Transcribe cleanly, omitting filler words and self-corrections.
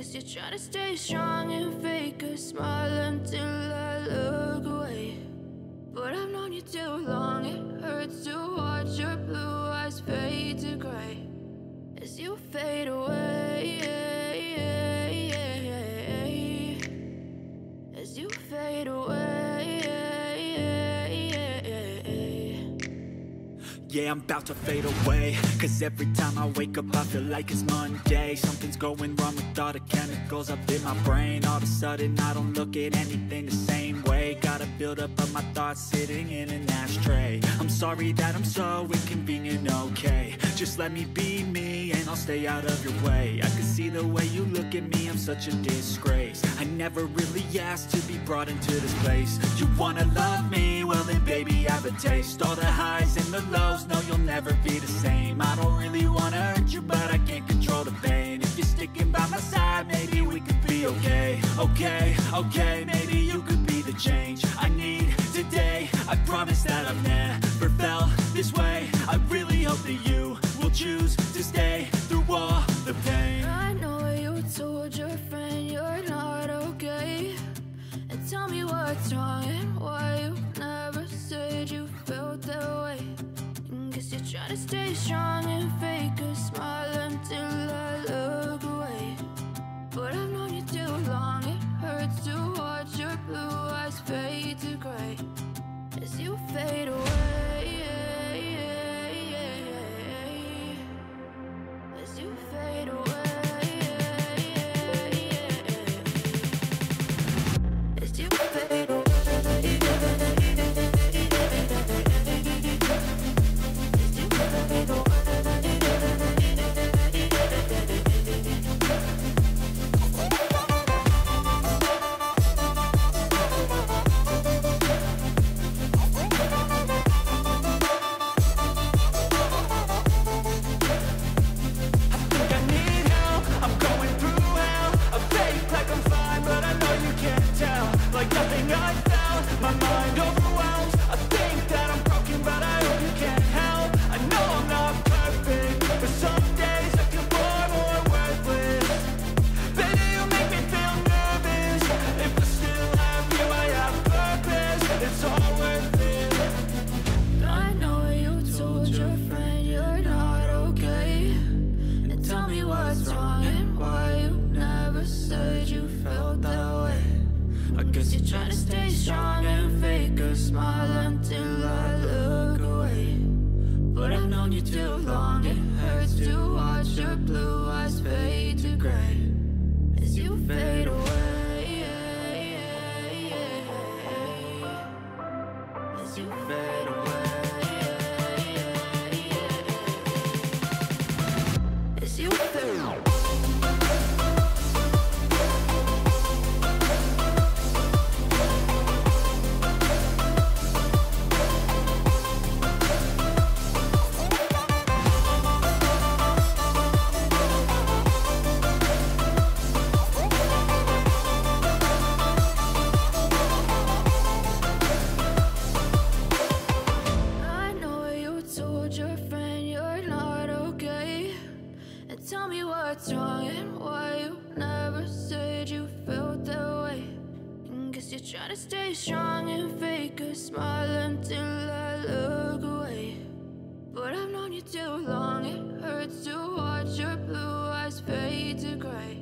Guess you're trying to stay strong and fake a smile until I look away. But I've known you too long, it hurts to watch your blue eyes fade to gray as you fade away, as you fade away. Yeah, I'm about to fade away, cause every time I wake up I feel like it's Monday. Something's going wrong with all the chemicals up in my brain. All of a sudden I don't look at anything the same way. Got a build-up of my thoughts sitting in an ashtray. I'm sorry that I'm so inconvenient, okay. Just let me be me and I'll stay out of your way. I can see the way you look at me, I'm such a disgrace. I never really asked to be brought into this place. You wanna love me? Well then baby I have a taste. All the highs and the lows, no you'll never be the same. I don't really wanna hurt you but I can't control the pain. If you're sticking by my side maybe we could be okay. Okay, maybe you could be the change I need today. I promise that I've never felt this way. I really hope that you will choose to stay through all the pain. I know you told your friend you're not okay, and tell me what's wrong and why you never said you felt that way. Guess you're trying to stay strong and fake a smile until I look away. But I've known you too long, it hurts to watch your blue eyes fade to gray as you fade away, as you fade away, as you fade away. Try to stay strong and fake a smile until I look away. But I've known you too long, it hurts to watch your blue eyes fade to gray